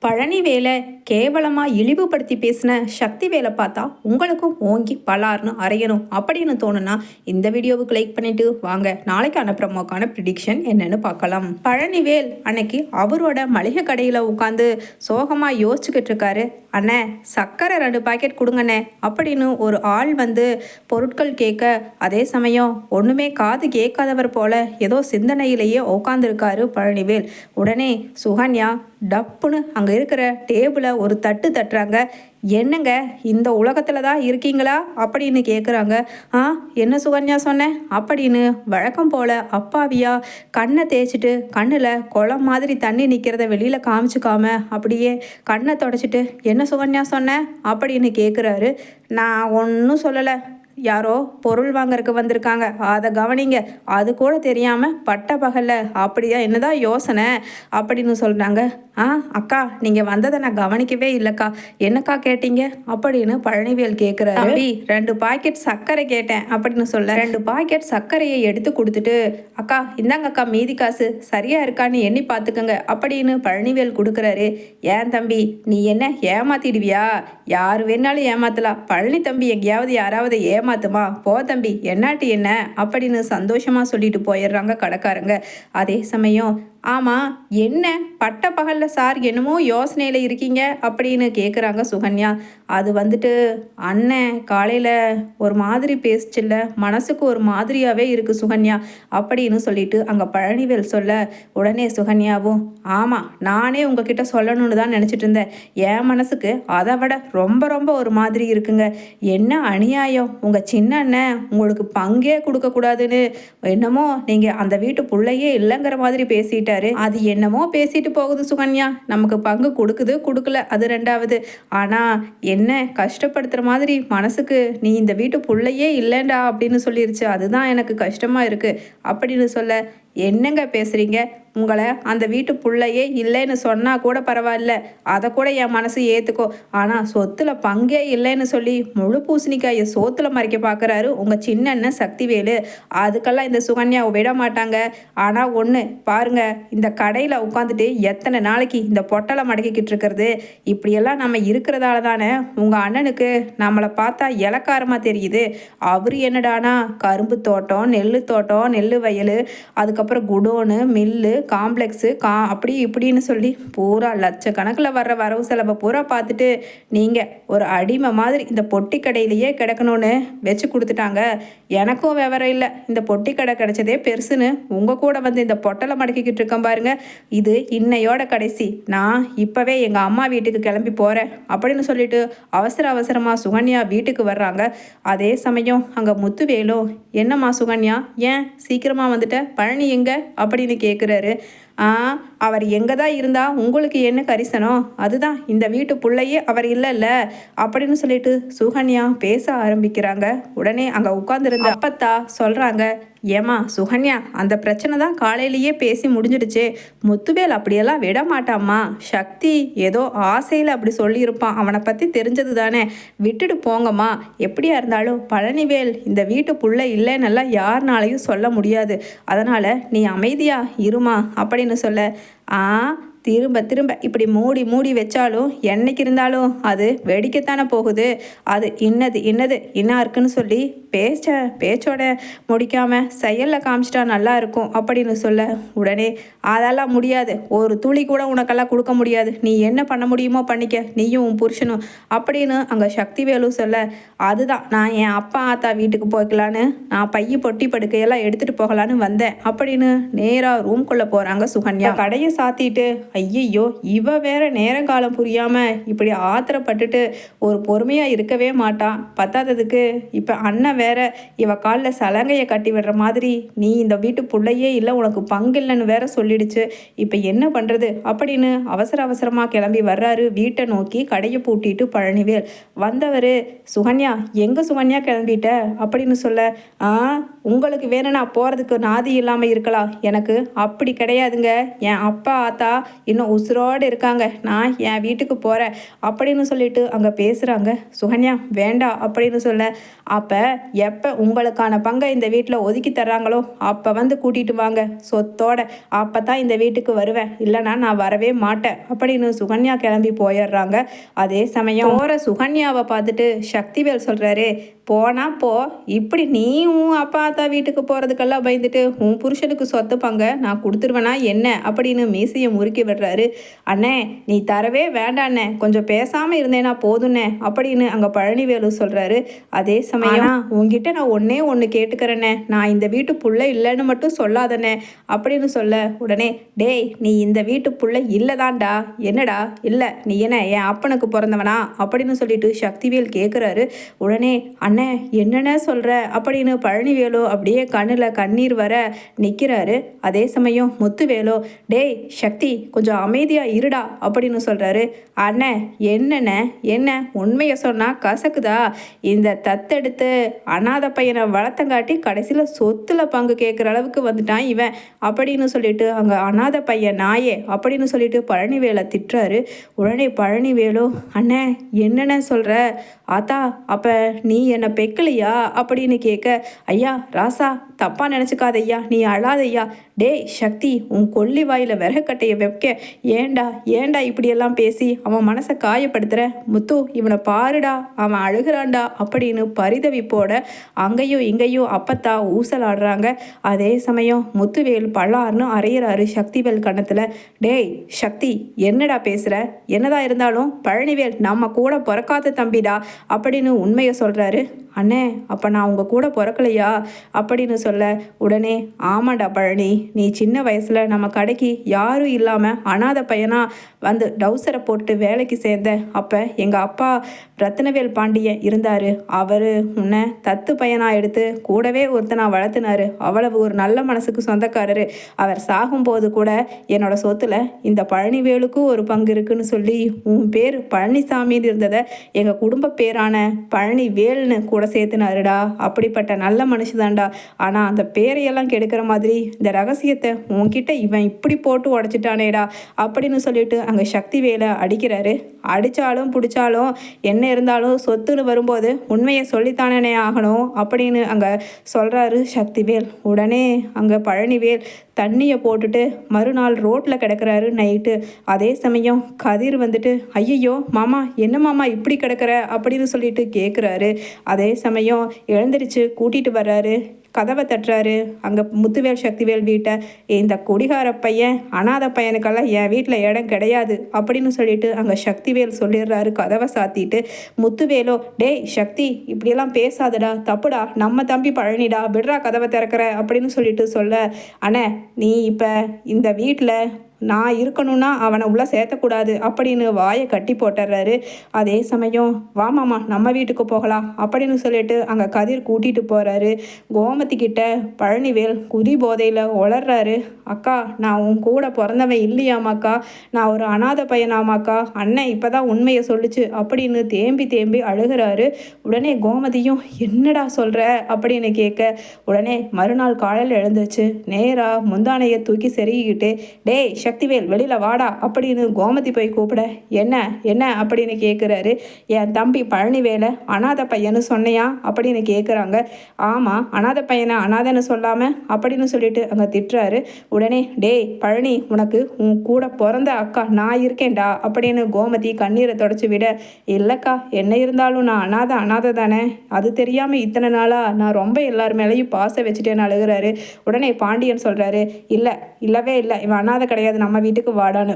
பழனிவேலை கேவலமாக இழிவுபடுத்தி பேசின சக்திவேலை பார்த்தா உங்களுக்கும் ஓங்கி பலார்னு அரையணும் அப்படின்னு தோணுனா இந்த வீடியோவுக்கு லைக் பண்ணிட்டு வாங்க நாளைக்கான ப்ரமோக்கான ப்ரிடிக்ஷன் என்னன்னு பார்க்கலாம். பழனிவேல் அன்னைக்கு அவரோட மளிகை கடையில் உட்காந்து சோகமாக யோசிச்சுக்கிட்டு இருக்காரு. அண்ணே சர்க்கரை 2 பாக்கெட் கொடுங்கண்ணே அப்படின்னு ஒரு ஆள் வந்து பொருட்கள் கேட்க, அதே சமயம் ஒன்றுமே காது கேட்காதவர் போல ஏதோ சிந்தனையிலேயே உட்காந்துருக்காரு பழனிவேல். உடனே சுகன்யா டப்புன்னு அங்கே இருக்கிற டேபிளை ஒரு தட்டு தட்டுறாங்க. என்னங்க இந்த உலகத்தில் தான் இருக்கீங்களா அப்படின்னு கேட்குறாங்க. என்ன சுகன்யா சொன்னேன் அப்படின்னு வழக்கம் போல் அப்பாவியா கண்ணை தேய்ச்சிட்டு கண்ணில் குளம் மாதிரி தண்ணி நிற்கிறத வெளியில் காமிச்சிக்காம அப்படியே கண்ணை தொடச்சிட்டு என்ன சுகன்யா சொன்னேன் அப்படின்னு கேட்குறாரு. நான் ஒன்றும் சொல்லலை, யாரோ பொருள் வாங்கறதுக்கு வந்திருக்காங்க, அதை கவனிங்க, அது கூட தெரியாமல் பட்ட பகல்ல அப்படியா என்னதான் யோசனை அப்படின்னு சொல்கிறாங்க. அக்கா நீங்கள் வந்ததை நான் கவனிக்கவே இல்லைக்கா, என்னக்கா கேட்டீங்க அப்படின்னு பழனிவேல் கேட்குறாரு. 2 பாக்கெட் சர்க்கரை கேட்டேன் அப்படின்னு சொல்ல 2 பாக்கெட் சர்க்கரையை எடுத்து கொடுத்துட்டு, அக்கா இந்தாங்க அக்கா மீதி காசு சரியா இருக்கான்னு எண்ணி பார்த்துக்கோங்க அப்படின்னு பழனிவேல் கொடுக்குறாரு. ஏன் தம்பி நீ என்ன ஏமாத்திடுவியா? யார் வேணாலும் ஏமாத்தலாம், பழனி தம்பி எங்கேயாவது யாராவது ஏமாத்துமா? போ தம்பி என்னாட்டி என்ன அப்படின்னு சந்தோஷமாக சொல்லிட்டு போயிடுறாங்க கடைக்காரங்க. அதே சமயம் ஆமாம் என்ன பட்ட பகலில் சார் என்னமோ யோசனையில் இருக்கீங்க அப்படின்னு கேட்குறாங்க சுகன்யா. அது வந்துட்டு அண்ணன் காலையில் ஒரு மாதிரி பேசிச்சில்ல, மனசுக்கு ஒரு மாதிரியாகவே இருக்குது சுகன்யா அப்படின்னு சொல்லிட்டு அங்கே பழனிவேல் சொல்ல, உடனே சுகன்யாவும் ஆமாம் நானே உங்ககிட்ட சொல்லணும்னு தான் நினச்சிட்டு இருந்தேன், என் மனசுக்கு அதை விட ரொம்ப ரொம்ப ஒரு மாதிரி இருக்குங்க. என்ன அநியாயம், உங்கள் சின்ன அண்ணன் உங்களுக்கு பங்கே கொடுக்கக்கூடாதுன்னு என்னமோ நீங்கள் அந்த வீட்டு பிள்ளையே இல்லைங்கிற மாதிரி பேசிட்ட. அது என்னமோ பேசிட்டு போகுது சுகன்யா, நமக்கு பங்கு கொடுக்குது கொடுக்கல அது 2வது. ஆனால் என்ன கஷ்டப்படுத்துகிற மாதிரி மனசுக்கு நீ இந்த வீட்டு பிள்ளையே இல்லைண்டா அப்படின்னு சொல்லிருச்சு, அதுதான் எனக்கு கஷ்டமாக இருக்குது அப்படின்னு சொல்ல, என்னங்க பேசுகிறீங்க, உங்களை அந்த வீட்டு பிள்ளையே இல்லைன்னு சொன்னால் கூட பரவாயில்ல, அதை கூட என் மனசு ஏற்றுக்கோ, ஆனால் சொத்தில் பங்கே இல்லைன்னு சொல்லி முழு பூசணிக்காயை சோத்தில் மறைக்க பார்க்குறாரு உங்கள் சின்ன சக்திவேலு. அதுக்கெல்லாம் இந்த சுகன்யா விட மாட்டாங்க. ஆனால் ஒன்று பாருங்க, இந்த கடையில் உட்காந்துட்டு எத்தனை நாளைக்கு இந்த பொட்டலை மடக்கிக்கிட்டு இருக்கிறது, இப்படியெல்லாம் நம்ம இருக்கிறதால தானே உங்கள் அண்ணனுக்கு நம்மளை பார்த்தா இலக்காரமாக தெரியுது. அவர் என்னடானா கரும்பு தோட்டம், நெல் தோட்டம், நெல் வயல், அதுக்கப்புறம் குடோனு, மில்லு, காம்ப்ளெக்ஸு, அப்படி இப்படின்னு சொல்லி பூரா லட்சக்கணக்கில் வர்ற வரவு செலவை பூரா பார்த்துட்டு நீங்கள் ஒரு அடிமை மாதிரி இந்த பொட்டி கடையிலேயே கிடக்கணும்னு வச்சு கொடுத்துட்டாங்க. எனக்கும் விவரம் இல்லை, இந்த பொட்டி கடை கிடைச்சதே பெருசுன்னு உங்கள் கூட வந்து இந்த பொட்டலை மடக்கிக்கிட்டு இருக்கேன் பாருங்க, இது இன்னையோட கடைசி, நான் இப்போவே எங்கள் அம்மா வீட்டுக்கு கிளம்பி போகிறேன் அப்படின்னு சொல்லிட்டு அவசரமாக சுகன்யா வீட்டுக்கு வர்றாங்க. அதே சமயம் அங்கே முத்துவேலும் என்னம்மா சுகன்யா ஏன் சீக்கிரமாக வந்துட்ட, பழனி எங்க அப்படின்னு கேட்குறாரு. அவர் எங்கே தான் இருந்தால் உங்களுக்கு என்ன கரிசனம், அதுதான் இந்த வீட்டு பிள்ளையே அவர் இல்லைல்ல அப்படின்னு சொல்லிட்டு சுகன்யா பேச ஆரம்பிக்கிறாங்க. உடனே அங்கே உட்காந்துருந்த அப்பத்தா சொல்கிறாங்க, ஏமா சுகன்யா அந்த பிரச்சனை தான் காலையிலேயே பேசி முடிஞ்சிடுச்சு, முத்துவேல் அப்படியெல்லாம் விட மாட்டாம்மா, சக்தி ஏதோ ஆசையில் அப்படி சொல்லியிருப்பான், அவனை பற்றி தெரிஞ்சது தானே, விட்டுட்டு போங்கம்மா, எப்படியா இருந்தாலும் பழனிவேல் இந்த வீட்டு புள்ள இல்லைன்னெல்லாம் யாருனாலையும் சொல்ல முடியாது, அதனால் நீ அமைதியா இருமா அப்படின்னு சொல்ல, திரும்ப இப்படி மூடி வச்சாலும் என்னைக்கு இருந்தாலும் அது வெடிக்கத்தானே போகுது, அது இன்னது என்ன இருக்குன்னு சொல்லி பேச்சோட முடிக்காமல் செயலில் காமிச்சிட்டா நல்லா இருக்கும் அப்படின்னு சொல்ல, உடனே அதெல்லாம் முடியாது, ஒரு துளி கூட உனக்கெல்லாம் கொடுக்க முடியாது, நீ என்ன பண்ண முடியுமோ பண்ணிக்க, நீயும் உன் புருஷனும் அப்படின்னு அங்கே சக்திவேலு சொல்ல, அதுதான் நான் என் அப்பா ஆத்தா வீட்டுக்கு போய்க்கலான்னு நான் பைய பொட்டி படுக்கையெல்லாம் எடுத்துகிட்டு போகலான்னு வந்தேன் அப்படின்னு நேராக ரூம்குள்ளே போகிறாங்க சுகன்யா. கடையை சாத்திட்டு ஐயையோ இவ வேற நேரங்காலம் புரியாமல் இப்படி ஆத்திரப்பட்டுட்டு ஒரு பொறுமையாக இருக்கவே மாட்டான், பத்தாததுக்கு இப்போ அண்ணன் வேற இவ காலில் சலங்கையை கட்டி விடுற மாதிரி நீ இந்த வீட்டு பிள்ளையே இல்லை உனக்கு பங்கு இல்லைன்னு வேற சொல்லிடுச்சு, இப்போ என்ன பண்ணுறது அப்படின்னு அவசரமாக கிளம்பி வர்றாரு வீட்டை நோக்கி. கடையை பூட்டிட்டு பழனிவேல் வந்தவர், சுகன்யா எங்கே சுகன்யா கிளம்பிட்ட அப்படின்னு சொல்ல, உங்களுக்கு வேணும்னா போகிறதுக்கு நாதி இல்லாமல் இருக்கலாம், எனக்கு அப்படி கிடையாதுங்க, என் அப்பா ஆத்தா இன்னும் உசுரோடு இருக்காங்க, நான் என் வீட்டுக்கு போகிறேன் அப்படின்னு சொல்லிட்டு அங்கே பேசுகிறாங்க. சுகன்யா வேண்டாம் அப்படின்னு சொல்ல, அப்போ எப்போ உங்களுக்கான பங்கை இந்த வீட்டில் ஒதுக்கி தர்றாங்களோ அப்போ வந்து கூட்டிகிட்டு வாங்க சொத்தோட, அப்போ தான் இந்த வீட்டுக்கு வருவேன், இல்லைனா நான் வரவே மாட்டேன் அப்படின்னு சுகன்யா கிளம்பி போயிடுறாங்க. அதே சமயம் போகிற சுகன்யாவை பார்த்துட்டு சக்திவேல் சொல்கிறாரு, போனா போ, இப்படி நீ உன் அப்பா அத்தா வீட்டுக்கு போகிறதுக்கெல்லாம் பயந்துட்டு உன் புருஷனுக்கு சொத்து பங்க நான் கொடுத்துருவேனா என்ன அப்படின்னு மீசையை முறுக்கி விடுறாரு. அண்ணே நீ தரவே வேண்டாண்ணே, கொஞ்சம் பேசாமல் இருந்தேனா போதுண்ணே அப்படின்னு அங்கே பழனிவேலு சொல்கிறாரு. அதே சமயம் உங்ககிட்ட நான் ஒன்றே ஒன்று கேட்டுக்கிறேண்ணே, நான் இந்த வீட்டு புள்ள இல்லைன்னு மட்டும் சொல்லாதண்ணே அப்படின்னு சொல்ல உடனே, டேய் நீ இந்த வீட்டு புள்ள இல்லைதான்டா, என்னடா இல்லை நீ என்ன என் அப்பனுக்கு பிறந்தவனா அப்படின்னு சொல்லிட்டு சக்திவேல் கேட்குறாரு. உடனே அண்ணே என்னென்ன சொல்கிற அப்படின்னு பழனிவேலு அப்படியே கண்ணில் கண்ணீர் வர நிற்கிறாரு. அதே சமயம் முத்துவேலு, டேய் சக்தி கொஞ்சம் அமைதியாக இருடா அப்படின்னு சொல்கிறாரு. அண்ணே என்னென்ன என்ன உண்மையை சொன்னால் கசக்குதா, இந்த தத்தெடுத்து அனாதை பையனை வளர்த்தங்காட்டி கடைசியில் சொத்தில் பங்கு கேட்குற அளவுக்கு வந்துட்டான் இவன் அப்படின்னு சொல்லிட்டு அங்கே அனாதை பையன் நாயே அப்படின்னு சொல்லிட்டு பழனிவேலை திட்டுறாரு. உடனே பழனிவேலு, அண்ணே என்னென்ன சொல்கிற ஆத்தா, அப்போ நீ என்னை பெக்கலையா அப்படின்னு கேட்க, ஐயா ராசா தப்பாக நினச்சிக்காத ஐயா, நீ அழாதையா, டேய் சக்தி உன் கொல்லி வாயில் விறகட்டையை வைக்க ஏண்டா ஏண்டா இப்படியெல்லாம் பேசி அவன் மனசை காயப்படுத்துகிற, முத்து இவனை பாருடா அவன் அழுகிறான்டா அப்படின்னு பரிதவிப்போட அங்கேயும் இங்கேயும் அப்பத்தா ஊசலாடுறாங்க. அதே சமயம் முத்துவேல் பல்லார்னு அறையிறாரு சக்திவேல் கணத்தில். டேய் சக்தி என்னடா பேசுகிற, என்னதான் இருந்தாலும் பழனிவேல் நம்ம கூட பிறக்காத தம்பிடா அப்படின்னு உண்மையை சொல்கிறாரு. அண்ணே அப்போ நான் உங்கள் கூட பிறக்கலையா அப்படின்னு சொல்ல உடனே, ஆமாண்டா பழனி, நீ சின்ன வயசில் நம்ம கடைக்கு யாரும் இல்லாமல் அனாதை பையனாக வந்து டவுசரை போட்டு வேலைக்கு சேர்ந்த அப்போ எங்கள் அப்பா ரத்னவேல் பாண்டியன் இருந்தார். அவர் உன்னை தத்து பையனாக எடுத்து கூடவே ஒருத்தனா வளர்த்துனாரு. அவ்வளவு ஒரு நல்ல மனசுக்கு சொந்தக்காரரு. அவர் சாகும்போது கூட என்னோட சொத்துல இந்த பழனிவேலுக்கும் ஒரு பங்கு இருக்குன்னு சொல்லி உன் பேர் பழனிசாமின்னு இருந்ததை எங்கள் குடும்ப பேரான பழனிவேல்னு கூட சேர்த்துனாருடா. அப்படிப்பட்ட நல்ல மனுஷதான்டா. ஆனால் அந்த பேரையெல்லாம் கெடுக்கிற மாதிரி இந்த ரகசியத்தை உன்கிட்ட இவன் இப்படி போட்டு உடச்சிட்டானேடா அப்படின்னு சொல்லிட்டு அங்கே சக்திவேலை அடிக்கிறாரு. அடித்தாலும் பிடிச்சாலும் என்ன இருந்தாலும் சொத்துன்னு வரும்போது உண்மையை சொல்லித்தானே ஆகணும் அப்படின்னு அங்கே சொல்கிறாரு சக்திவேல். உடனே அங்கே பழனிவேல் தண்ணியை போட்டுட்டு மறுநாள் ரோட்டில் கிடக்கிறாரு நைட்டு. அதே சமயம் கதிர் வந்துட்டு, ஐயையோ மாமா என்ன மாமா இப்படி கிடக்கிற அப்படின்னு சொல்லிட்டு கேட்குறாரு. அதே சமயம் எழுந்திரிச்சு கூட்டிகிட்டு வர்றாரு. கதவை தட்டுறாரு. அங்கே முத்துவேல் சக்திவேல் வீட்டை, இந்த குடிகார பையன் அனாதை பையனுக்கெல்லாம் என் வீட்டில் இடம் கிடையாது அப்படின்னு சொல்லிட்டு அங்கே சக்திவேல் சொல்லிடுறாரு கதவை சாத்திட்டு. முத்துவேலோ, டேய் சக்தி இப்படியெல்லாம் பேசாதடா, தப்புடா, நம்ம தம்பி பழனிடா, விடுறா கதவை திறக்கிற அப்படின்னு சொல்லிட்டு சொல்ல, அண்ணே நீ இப்போ இந்த வீட்டில் நான் இருக்கணும்னா அவனை உள்ளே சேர்த்தக்கூடாது அப்படின்னு வாயை கட்டி போட்டுடுறாரு. அதே சமயம் வாமாம்மா நம்ம வீட்டுக்கு போகலாம் அப்படின்னு சொல்லிட்டு அங்கே கதிர் கூட்டிகிட்டு போகிறாரு. கோமதி கிட்ட பழனிவேல் குதி போதையில் உளர்றாரு. அக்கா நான் உன் கூட பிறந்தவன் இல்லையாமாக்கா, நான் ஒரு அனாதை பையனாமாக்கா, அண்ணன் இப்போ தான் உண்மையை சொல்லிச்சு அப்படின்னு தேம்பி தேம்பி அழுகிறாரு. உடனே கோமதியும் என்னடா சொல்கிற அப்படின்னு கேட்க, உடனே மறுநாள் காலையில் எழுந்துச்சு நேராக முந்தானையை தூக்கி செருகிக்கிட்டு, டேய் சக்திவேல் வெளியில் வாடா அப்படின்னு கோமதி போய் கூப்பிட, என்ன என்ன அப்படின்னு கேட்குறாரு. என் தம்பி பழனிவேலை அனாதை பையன்னு சொன்னையா அப்படின்னு கேட்குறாங்க. ஆமாம் அனாதை பையனை அனாதைன்னு சொல்லாமல் அப்படின்னு சொல்லிட்டு அங்கே திட்டுறாரு. உடனே, டேய் பழனி உனக்கு உன் கூட பிறந்த அக்கா நான் இருக்கேன்டா அப்படின்னு கோமதி கண்ணீரை தொடச்சி விட, இல்லைக்கா என்ன இருந்தாலும் நான் அனாதை தானே, அது தெரியாமல் இத்தனை நாளாக நான் ரொம்ப எல்லார் மேலேயும் பாசம் வச்சுட்டேன்னு அழுகிறாரு. உடனே பாண்டியன் சொல்கிறாரு, இல்லவே இல்லை இவன் அனாதை கிடையாது, நம்ம வீட்டுக்கு வாடான்னு.